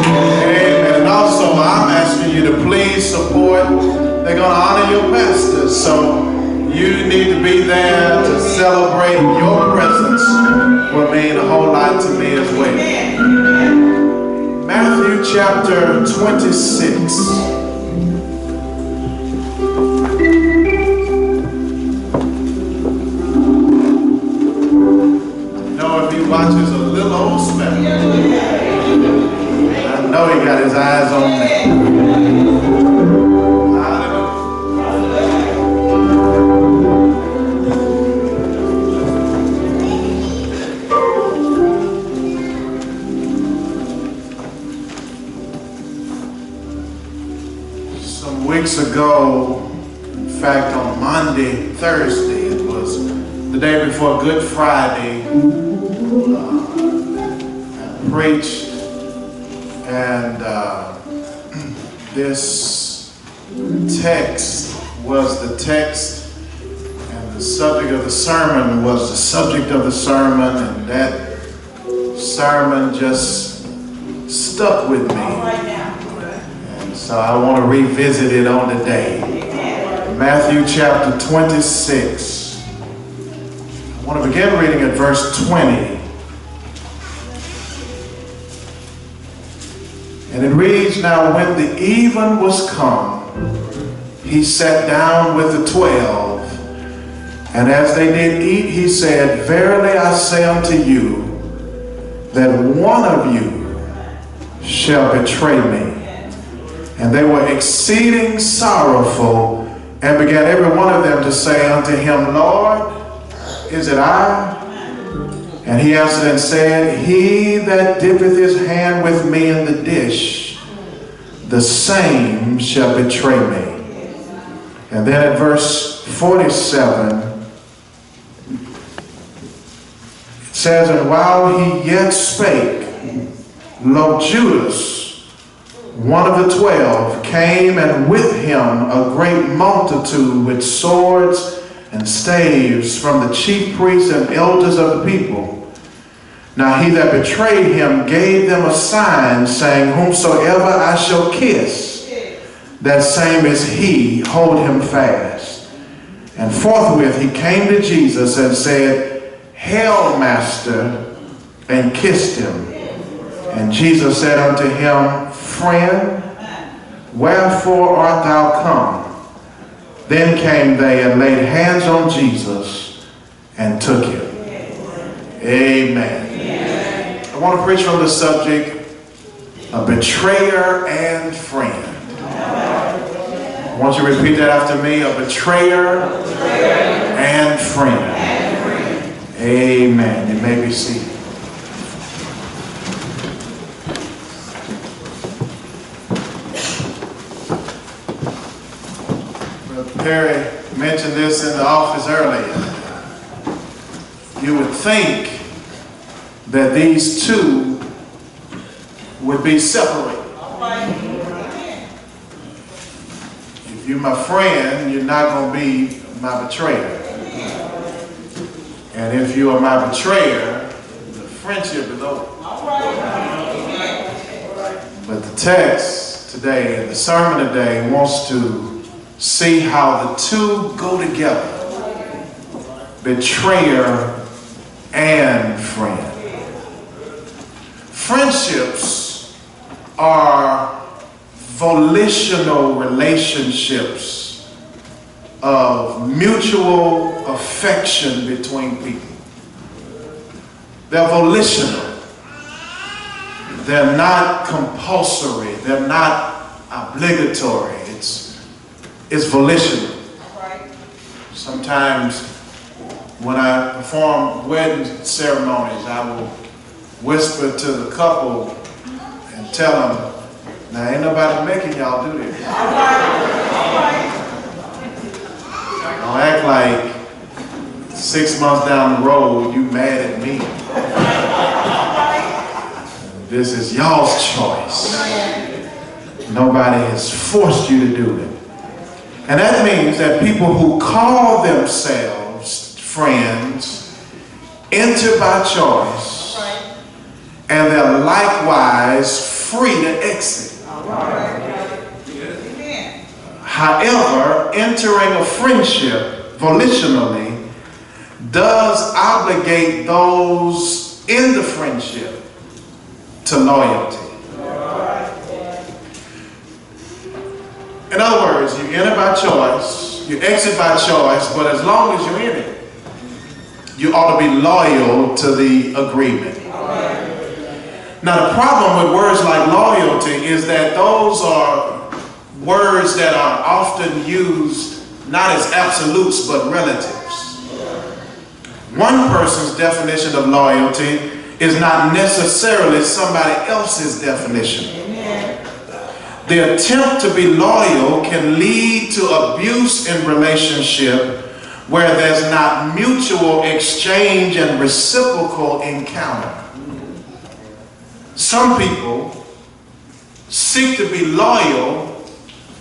Amen. And also, I'm asking you to please support. They're going to honor your pastors, so you need to be there to celebrate. Your presence will mean a whole lot to me as well. Matthew chapter 26. Watches a little old smell. I know he got his eyes on me. Some weeks ago, in fact on Thursday, it was the day before Good Friday, I preached, and this text was the text, and the subject of the sermon was the subject of the sermon, and that sermon just stuck with me. And so I want to revisit it on today. Matthew chapter 26. I want to begin reading at verse 20. And it reads, "Now when the even was come, he sat down with the 12. And as they did eat, he said, Verily I say unto you, that one of you shall betray me. And they were exceeding sorrowful, and began every one of them to say unto him, Lord, is it I? And he answered and said, He that dippeth his hand with me in the dish, the same shall betray me. And then at verse 47, it says, And while he yet spake, lo, Judas, one of the 12, came, and with him a great multitude with swords and staves from the chief priests and elders of the people. Now he that betrayed him gave them a sign, saying, Whomsoever I shall kiss, that same is he, hold him fast. And forthwith he came to Jesus and said, Hail, Master, and kissed him. And Jesus said unto him, Friend, wherefore art thou come? Then came they and laid hands on Jesus and took him. Amen. I want to preach on the subject, a betrayer and friend. I want you to repeat that after me, a betrayer and friend. Amen. You may be seated. Brother Perry mentioned this in the office earlier. You would think that these two would be separated. If you're my friend, you're not going to be my betrayer. And if you are my betrayer, the friendship is over. But the text today, the sermon today, wants to see how the two go together. Betrayer and friend. Friendships are volitional relationships of mutual affection between people. They're volitional. They're not compulsory. They're not obligatory. It's volitional. Sometimes when I perform wedding ceremonies, I will whisper to the couple and tell them, now ain't nobody making y'all do this. Don't act like 6 months down the road you mad at me. This is y'all's choice. Nobody has forced you to do it. And that means that people who call themselves friends enter by choice, and they're likewise free to exit. However, entering a friendship volitionally does obligate those in the friendship to loyalty. In other words, you enter by choice, you exit by choice, but as long as you're in it, you ought to be loyal to the agreement. Now, the problem with words like loyalty is that those are words that are often used not as absolutes but relatives. One person's definition of loyalty is not necessarily somebody else's definition. The attempt to be loyal can lead to abuse in relationship where there's not mutual exchange and reciprocal encounter. Some people seek to be loyal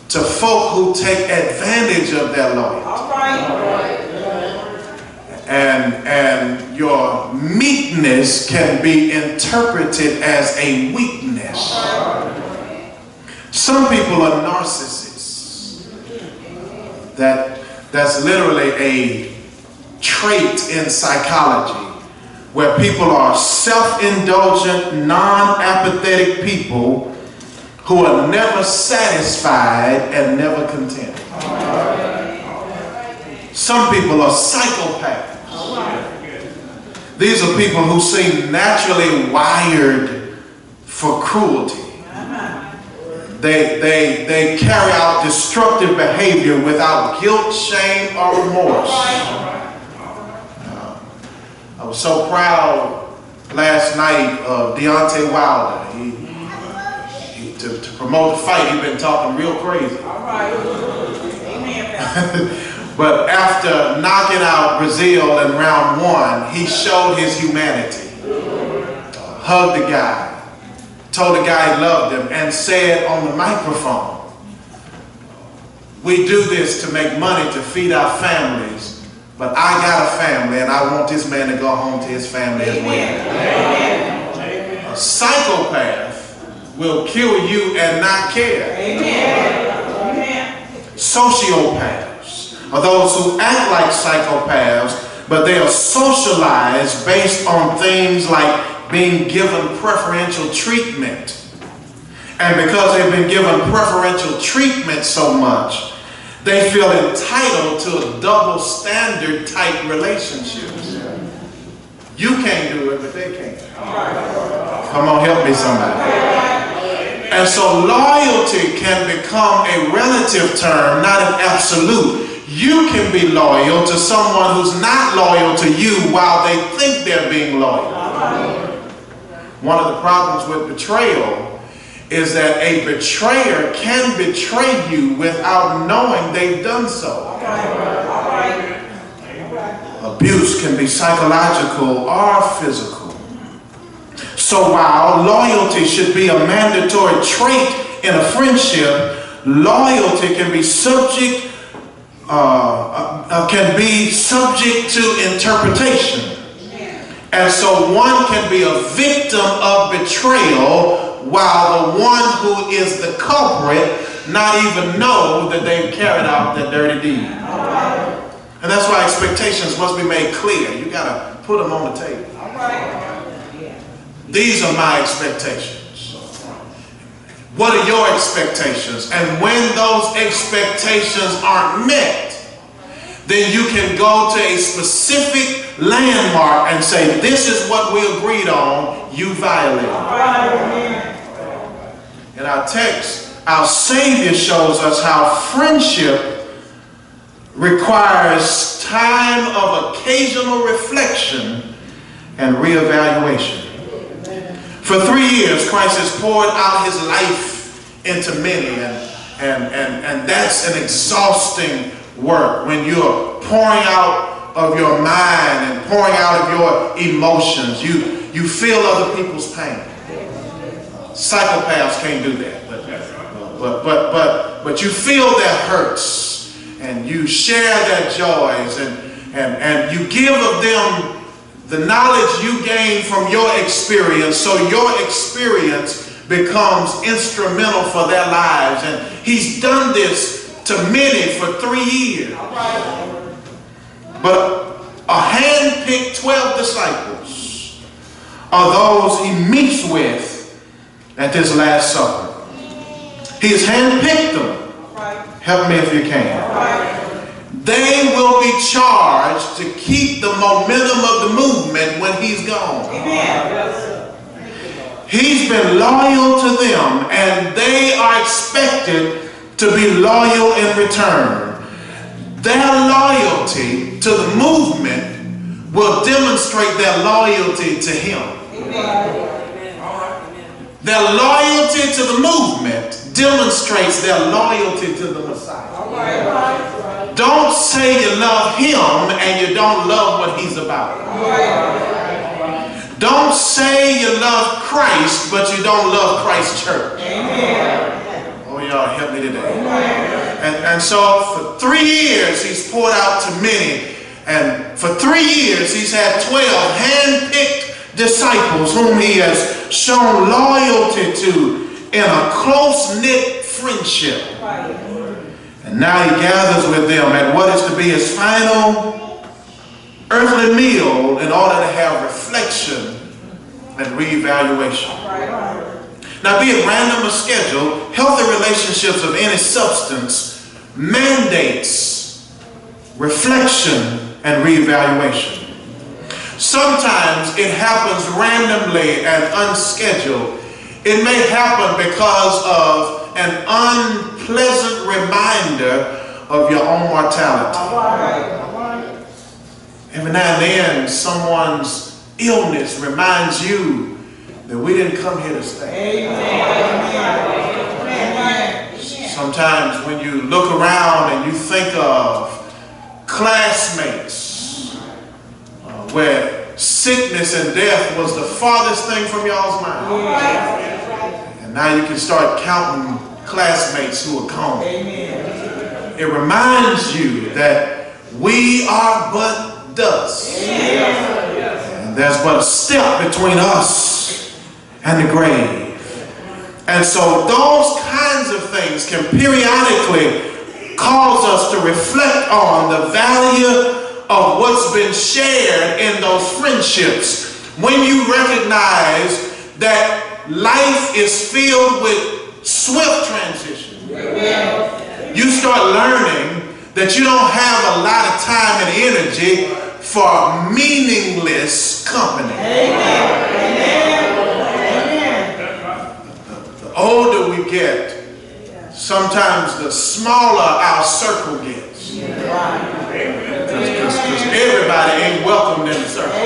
to folk who take advantage of their loyalty. And your meekness can be interpreted as a weakness. Some people are narcissists. That's literally a trait in psychology where people are self-indulgent, non-apathetic people who are never satisfied and never content. Some people are psychopaths. These are people who seem naturally wired for cruelty. They carry out destructive behavior without guilt, shame, or remorse. I was so proud last night of Deontay Wilder. To promote the fight, he'd been talking real crazy. But after knocking out Brazil in round 1, he showed his humanity. Hugged the guy. Told the guy he loved him and said on the microphone, "We do this to make money to feed our families, but I got a family and I want this man to go home to his family as well." A psychopath will kill you and not care. Sociopaths are those who act like psychopaths, but they are socialized based on things like being given preferential treatment. And because they've been given preferential treatment so much, they feel entitled to a double standard type relationships. You can't do it, but they can. Come on, help me somebody. And so loyalty can become a relative term, not an absolute. You can be loyal to someone who's not loyal to you while they think they're being loyal. One of the problems with betrayal is that a betrayer can betray you without knowing they've done so. Abuse can be psychological or physical. So while loyalty should be a mandatory trait in a friendship, loyalty can be subject to interpretation. And so one can be a victim of betrayal while the one who is the culprit not even know that they've carried out that dirty deed. And that's why expectations must be made clear. You got to put them on the table. These are my expectations. What are your expectations? And when those expectations aren't met, then you can go to a specific landmark and say, this is what we agreed on, you violated. In our text, our Savior shows us how friendship requires time of occasional reflection and reevaluation. For 3 years, Christ has poured out his life into many, and that's an exhausting work when you're pouring out of your mind and pouring out of your emotions. You feel other people's pain. Psychopaths can't do that, but you feel their hurts and you share their joys and you give of them the knowledge you gain from your experience, so your experience becomes instrumental for their lives. And he's done this to many for 3 years. But a hand-picked 12 disciples are those he meets with at this Last Supper. He has hand-picked them. Help me if you can. They will be charged to keep the momentum of the movement when he's gone. He's been loyal to them, and they are expected to be loyal in return. Their loyalty to the movement will demonstrate their loyalty to him. Their loyalty to the movement demonstrates their loyalty to the Messiah. Don't say you love him and you don't love what he's about. Don't say you love Christ, but you don't love Christ's church. Oh, y'all help me today. And so for 3 years, he's poured out to many. And for 3 years, he's had 12 hand-picked disciples whom he has shown loyalty to in a close-knit friendship. And now he gathers with them at what is to be his final earthly meal in order to have reflection and reevaluation. Now, be it random or scheduled, healthy relationships of any substance mandates reflection and reevaluation. Sometimes it happens randomly and unscheduled. It may happen because of an unpleasant reminder of your own mortality. Every now and then, someone's illness reminds you that we didn't come here to stay. Sometimes when you look around and you think of classmates where sickness and death was the farthest thing from y'all's mind. And now you can start counting classmates who are gone. It reminds you that we are but dust. And there's but a step between us and the grave. And so those kinds of things can periodically cause us to reflect on the value of what's been shared in those friendships. When you recognize that life is filled with swift transition, you start learning that you don't have a lot of time and energy for meaningless company. The older we get, sometimes the smaller our circle gets. Because everybody ain't welcomed in the circle.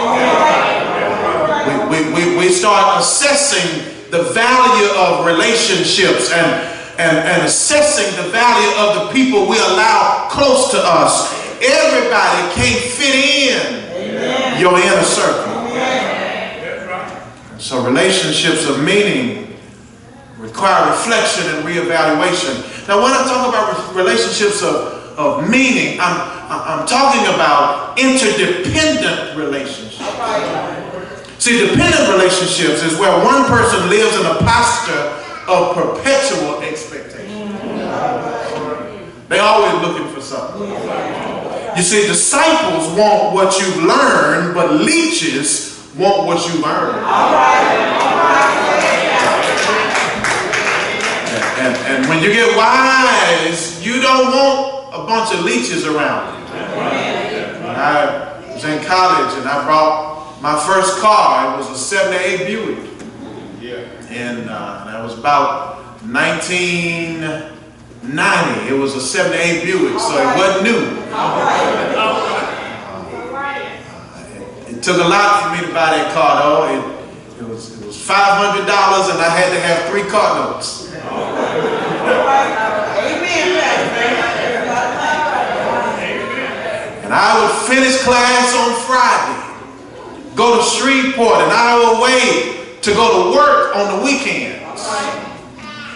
We start assessing the value of relationships and assessing the value of the people we allow close to us. Everybody can't fit in your inner circle. So relationships of meaning require reflection and reevaluation. Now, when I talk about relationships of meaning, I'm talking about interdependent relationships. See, dependent relationships is where one person lives in a posture of perpetual expectation. They're always looking for something. You see, disciples want what you've learned, but leeches want what you've earned. And when you get wise, you don't want a bunch of leeches around you. When I was in college and I brought my first car, it was a 78 Buick. And that was about 1990. It was a 78 Buick, so it wasn't new. It took a lot for me to buy that car, though. It was $500, and I had to have 3 car notes. And I would finish class on Friday, go to Shreveport, an hour away, to go to work on the weekends.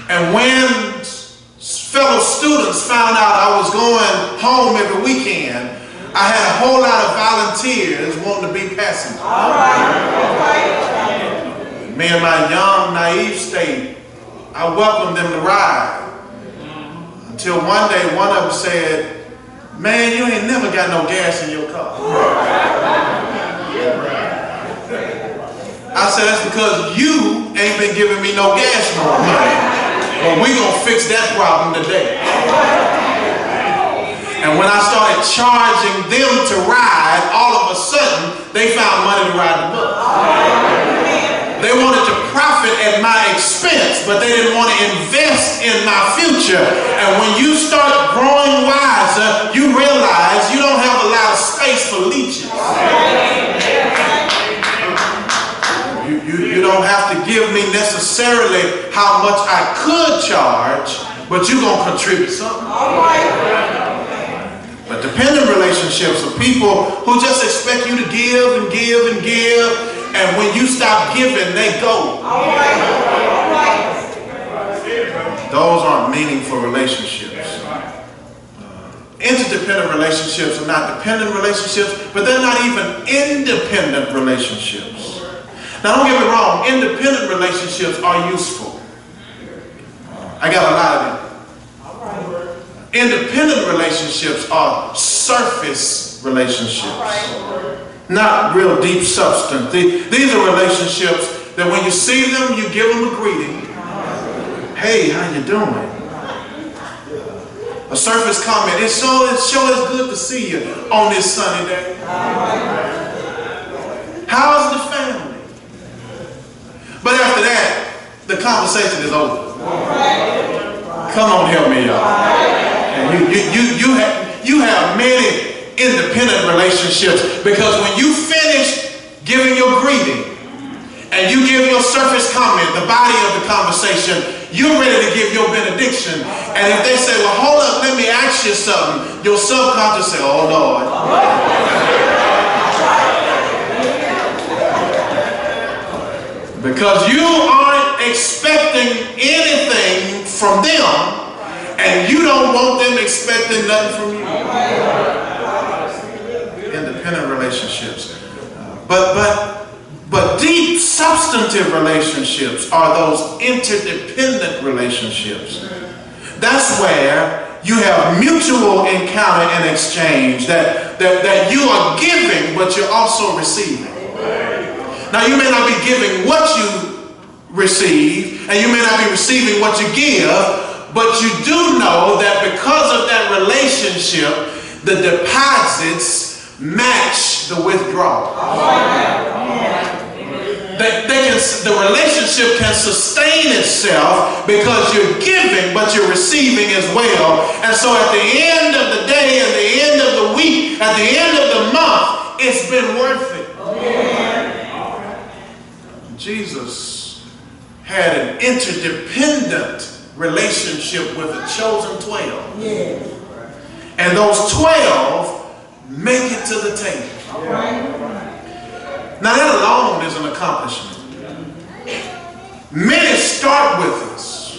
And when fellow students found out I was going home every weekend, I had a whole lot of volunteers wanting to be passengers. Me in my young, naive state, I welcomed them to ride. Until one day, one of them said, "Man, you ain't never got no gas in your car." I said, "That's because you ain't been giving me no gas money. But we gonna fix that problem today." And when I started charging them to ride, all of a sudden, they found money to ride the bus. They wanted to profit at my expense, but they didn't want to invest in my future. And when you start growing wiser, you realize you don't have a lot of space for leeches. You don't have to give me necessarily how much I could charge, but you're going to contribute something. But dependent relationships are people who just expect you to give and give and give, and when you stop giving, they go. Those aren't meaningful relationships. Interdependent relationships are not dependent relationships, but they're not even independent relationships. Now don't get me wrong, independent relationships are useful. I got a lot of them. Independent relationships are surface relationships, not real deep substance. These are relationships that when you see them, you give them a greeting. "Hey, how you doing?" A surface comment, it sure is good to see you on this sunny day. How's the family? But after that, the conversation is over. Come on, help me, y'all. And you have many independent relationships, because when you finish giving your greeting and you give your surface comment, the body of the conversation, you're ready to give your benediction. And if they say, "Well, hold up, let me ask you something," your subconscious say, "Oh, Lord." Because you aren't expecting anything from them, and you don't want them expecting nothing from you. Independent relationships. But deep substantive relationships are those interdependent relationships. That's where you have mutual encounter and exchange, that you are giving, but you're also receiving. Now, you may not be giving what you receive, and you may not be receiving what you give, but you do know that because of that relationship, the deposits match the withdrawal. The relationship can sustain itself because you're giving, but you're receiving as well. And so at the end of the day, at the end of the week, at the end of the month, it's been worth it. Jesus had an interdependent relationship with the chosen 12. And those 12 make it to the table. Now that alone is an accomplishment. Many start with us,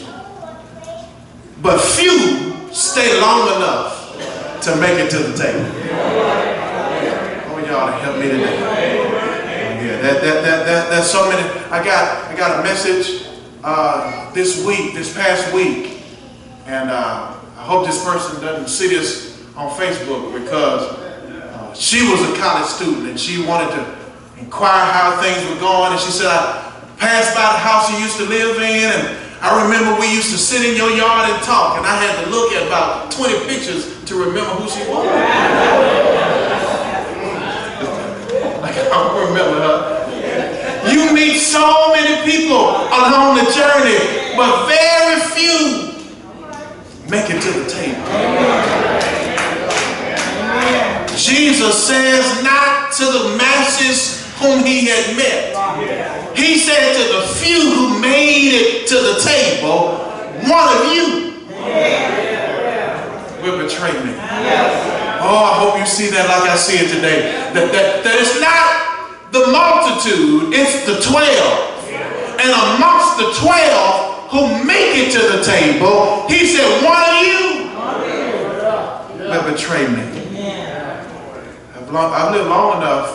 but few stay long enough to make it to the table. Oh, y'all help me today. That's so many. I got a message this past week, and I hope this person doesn't see this on Facebook, because she was a college student and she wanted to inquire how things were going, and she said, "I passed by the house you used to live in, and I remember we used to sit in your yard and talk, and I had to look at about 20 pictures to remember who she was." I don't remember her. You meet so many people along the journey, but very few make it to the table. Jesus says not to the masses whom he had met. He said to the few who made it to the table, "One of you will betray me." Oh, I hope you see that like I see it today. That it's not the multitude, it's the 12. And amongst the 12 who make it to the table, he said, "One of you will betray me." I've lived long enough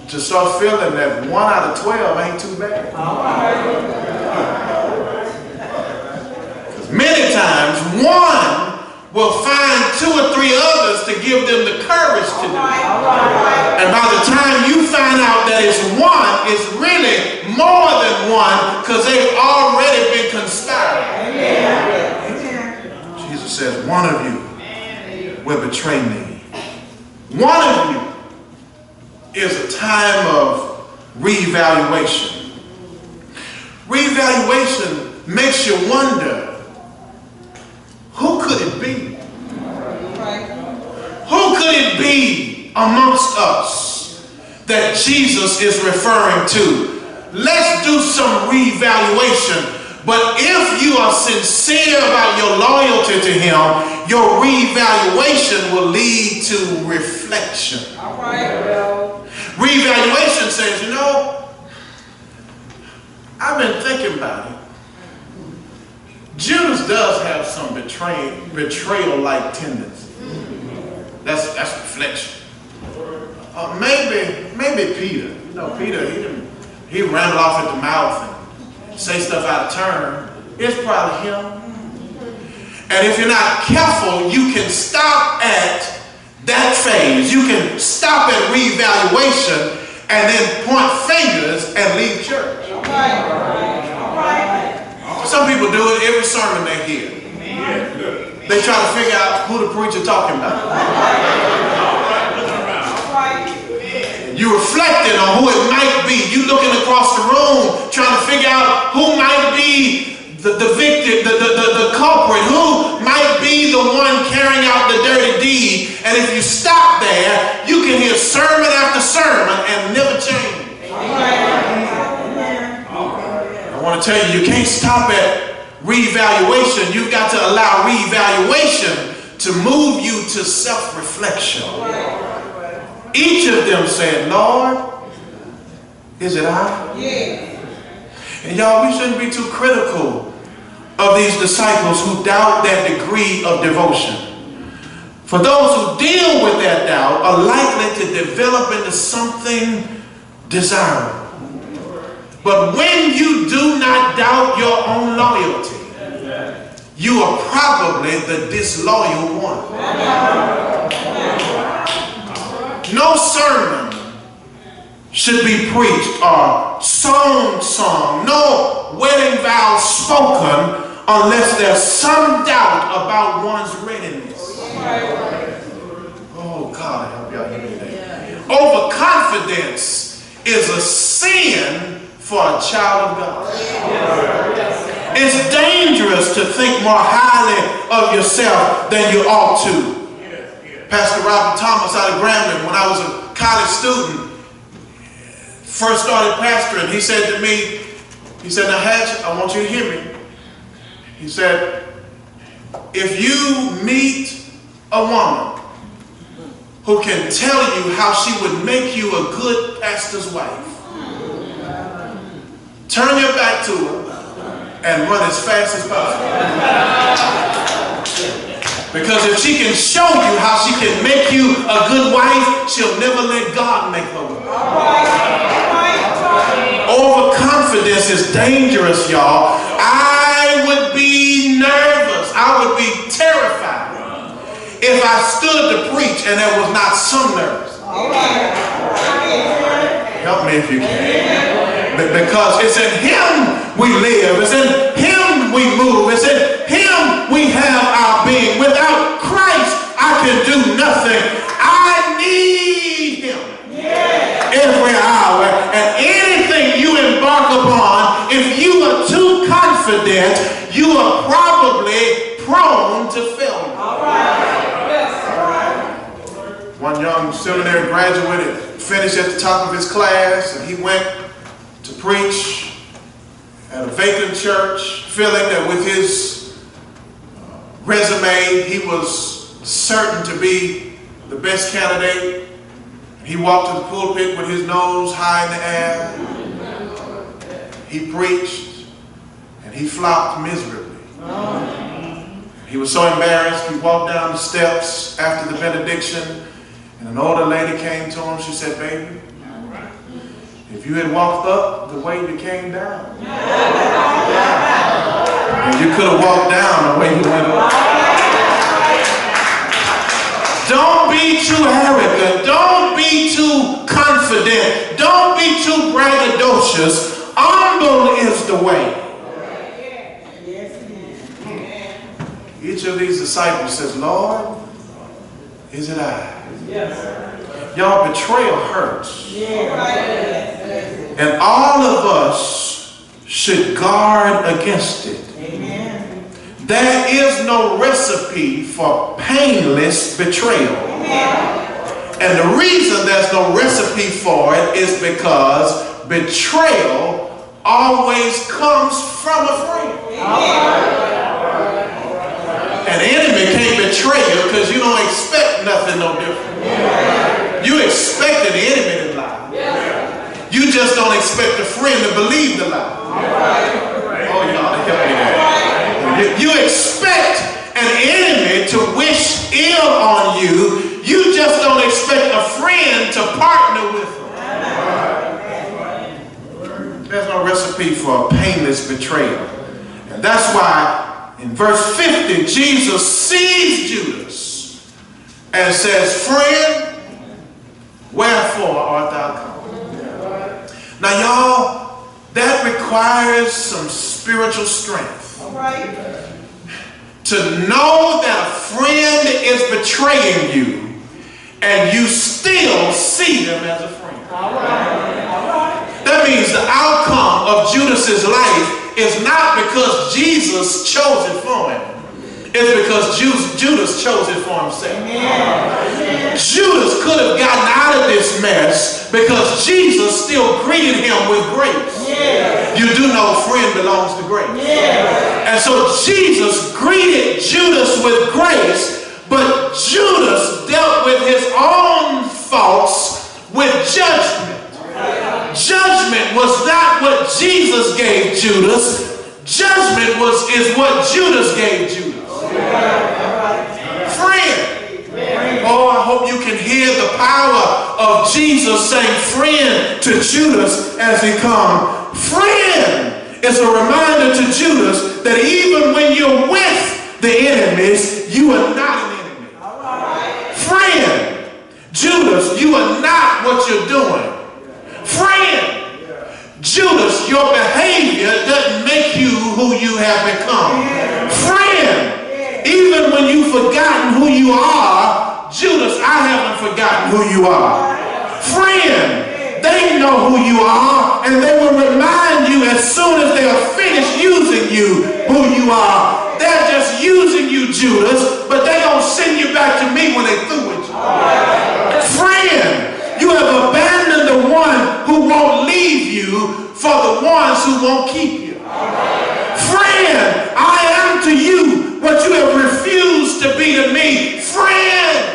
to start feeling that 1 out of 12 ain't too bad. Because many times, one will find 2 or 3 others to give them the courage to do it. And by the time you find out that it's one, it's really more than one, because they've already been conspiring. Jesus says, one of you will betray me. One of you is a time of reevaluation. Reevaluation makes you wonder, who could it be? Who could it be amongst us that Jesus is referring to? Let's do some reevaluation. But if you are sincere about your loyalty to him, your reevaluation will lead to reflection. Reevaluation says, you know, I've been thinking about it. Judas does have some betrayal-like tendencies. That's reflection. Maybe Peter. You know, Peter, he rambled off at the mouth and say stuff out of turn. It's probably him. And if you're not careful, you can stop at that phase. You can stop at reevaluation and then point fingers and leave church. Some people do it every sermon they hear. They try to figure out who the preacher talking about. You reflecting on who it might be. You looking across the room trying to figure out who might be the victim, the culprit, who might be the one carrying out the dirty deed. And if you stop there, you can hear sermon after sermon and never change. I want to tell you, you can't stop at reevaluation. You've got to allow reevaluation to move you to self-reflection. Each of them said, Lord, is it I? And y'all, we shouldn't be too critical of these disciples who doubt that degree of devotion. For those who deal with that doubt are likely to develop into something desirable. But when you do not doubt your own loyalty, you are probably the disloyal one. No sermon should be preached or sung, no wedding vows spoken unless there's some doubt about one's readiness. Oh, God, help y'all hear me today. Overconfidence is a sin for a child of God. It's dangerous to think more highly of yourself than you ought to. Pastor Robert Thomas out of Grambling, when I was a college student, first started pastoring, he said to me, he said, now Hatch, I want you to hear me. He said, if you meet a woman who can tell you how she would make you a good pastor's wife, turn your back to her and run as fast as possible. Because if she can show you how she can make you a good wife, she'll never let God make her one. Overconfidence is dangerous, y'all. I would be nervous. I would be terrified if I stood to preach and there was not some nerves. Help me if you can. Because it's in him we live. It's in him we move. It's in him we have our being. Without Christ, I can do nothing. I need him every hour. And anything you embark upon, if you are too confident, you are probably prone to failure. One young seminary graduate had finished at the top of his class, and he went to preach at a vacant church, feeling that with his resume, he was certain to be the best candidate. He walked to the pulpit with his nose high in the air. He preached, and he flopped miserably. He was so embarrassed, he walked down the steps after the benediction, and an older lady came to him. She said, baby, If you had walked up the way you came down, and you could have walked down the way you went up. Don't be too arrogant. Don't be too confident. Don't be too braggadocious. Humble is the way. Each of these disciples says, Lord, is it I? Y'all, betrayal hurts. And all of us should guard against it. There is no recipe for painless betrayal. And the reason there's no recipe for it is because betrayal always comes from a friend. An enemy can't betray you because you don't expect nothing no different. You expect an enemy to lie. You just don't expect a friend to believe the lie. Oh, y'all help me there. You expect an enemy to wish ill on you. You just don't expect a friend to partner with them. There's no recipe for a painless betrayal. And that's why in verse 50, Jesus sees Judas and says, friend, wherefore art thou come? Now, y'all, that requires some spiritual strength. To know that a friend is betraying you and you still see them as a friend. That means the outcome of Judas's life is not because Jesus chose it for him. It's because Judas chose it for himself. Judas could have gotten out of this mess because Jesus still greeted him with grace. You do know friend belongs to grace. And so Jesus greeted Judas with grace, but Judas dealt with his own faults with judgment. Judgment was not what Jesus gave Judas. Judgment is what Judas gave Judas. Friend. Oh, I hope you can hear the power of Jesus saying friend to Judas as he comes. Friend is a reminder to Judas that even when you're with the enemies, you are not an enemy. Friend, Judas, you are not what you're doing. Friend, Judas, your behavior doesn't make you who you have become. Friend, even when you've forgotten who you are, Judas, I haven't forgotten who you are. Friend, they know who you are, and they will remind you as soon as they are finished using you who you are. They're just using you, Judas, but they're going to send you back to me when they're through with you. Friend, you have abandoned the one who won't leave you for the ones who won't keep you. Friend, I am to you what you have refused to be to me. Friend.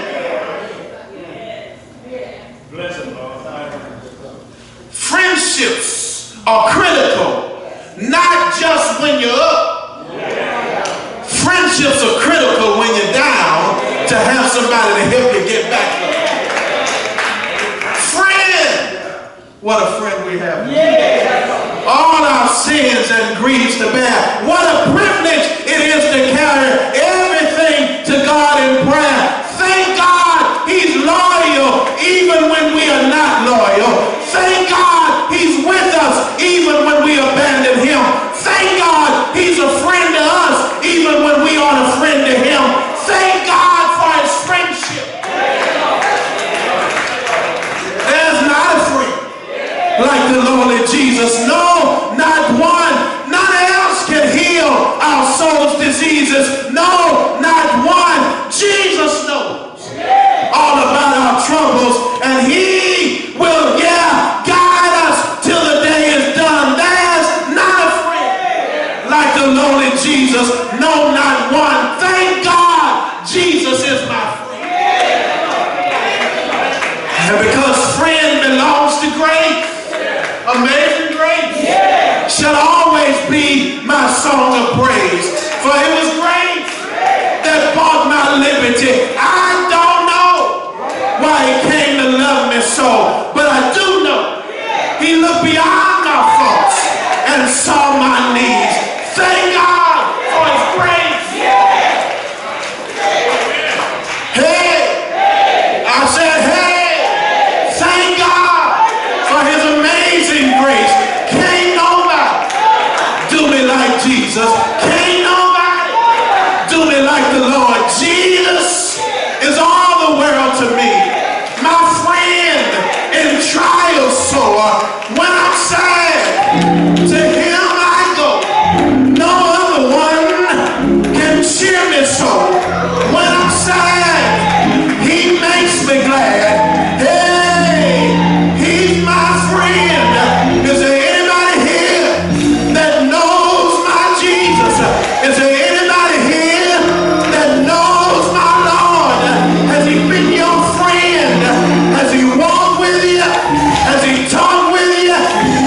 Friendships are critical, not just when you're up. Friendships are critical when you're down to have somebody to help you get back up. What a friend we have. All our sins and griefs to bear. What a privilege it is to carry everything to God in prayer. Thank God he's loyal even when we are not loyal. Thank God he's with us even when we abandon him. Thank God he's a friend to us even when we aren't a friend to him. Thank God for his friendship. There's not a friend like the lowly Jesus. No, not one. None else can heal our soul's diseases. No, not one. Jesus knows all about our troubles, and he will, guide us till the day is done. There's not a friend like the lowly Jesus. No, not one. Thank God Jesus is my friend. And because friend belongs to grace, amazing grace shall always be my song of praise. For it was grace that bought my liberty. I don't know why he came to love me so, but I do know he looked Jesus. Can't nobody do me like the Lord. Jesus is all the world to me. My friend in trials sore. When I'm sad, to him I go. No other one can cheer me so. When I'm sad, he makes me glad. Hey, he's my friend. Is there anybody here that knows my Jesus? Is there anybody here that knows my Lord? Has he been your friend? Has he walked with you? Has he talked with you?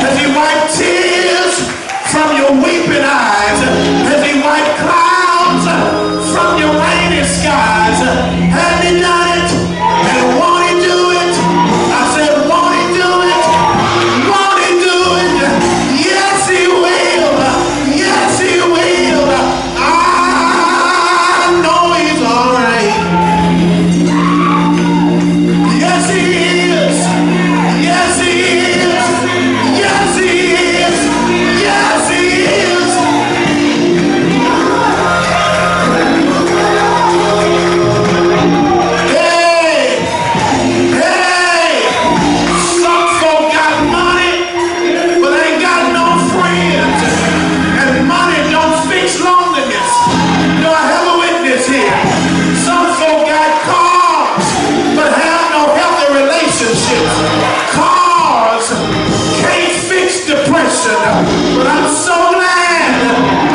Has he wiped tears from your weeping eyes? Has he wiped clouds from your rainy skies? Has he done it? And won't he do it? I said, won't he do it? Won't he do it? Yes, he will. Yes, he will. I know he's all right. Yes, he is. Yes, he is. Yes, he is. Yes, he is. Hey, hey, some folk got money, but ain't got no friends. And money don't fix loneliness. Do I have a witness here? Some folk got cars, but have no healthy relationships. Cars can't fix depression, but I'm so glad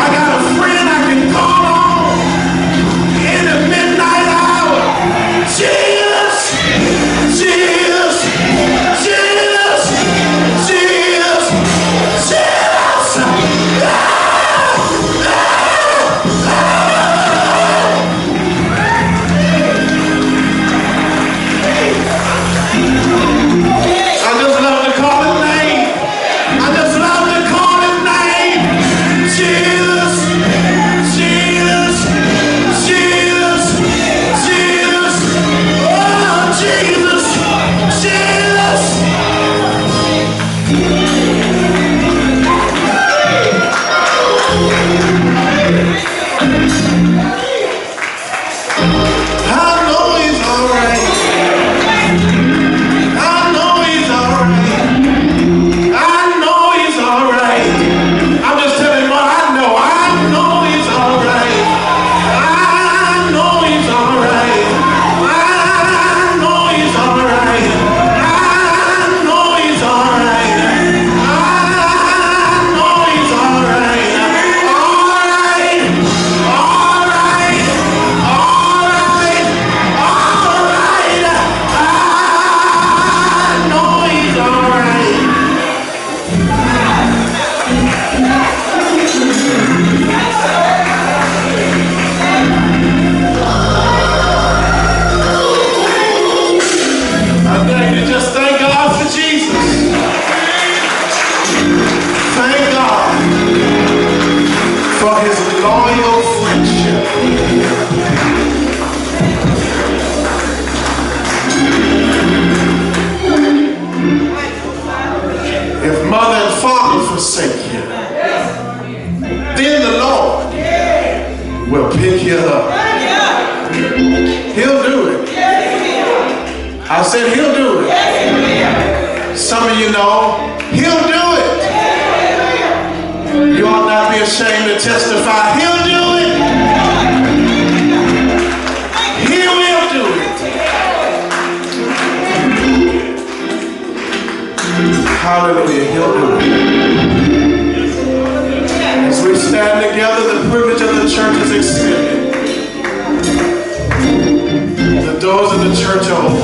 I got a friend I can call on in the midnight hour. Jesus, Jesus, Jesus, Jesus, Jesus. I just love to call his name. I just love to call his name. Jesus, Jesus, Jesus, Jesus. Oh, Jesus, Jesus. I know he's all right. I know he's all right. I know he's all right. I'm just telling you what I know. I know he's all right. I know he's all right. I know he's all right. I know he's all right. I know he's all right. All right. All right. All right. All right. I know he's all right. I thank you. Just thank God for Jesus. Thank God for his loyal friendship. If mother and father forsake you, then the Lord will pick you up. He'll do it. I said he'll do it. Some of you know he'll do it. You ought not be ashamed to testify. He'll do it. He will do it. Hallelujah. He'll do it. As we stand together, the privilege of the church is extended. The doors of the church are open.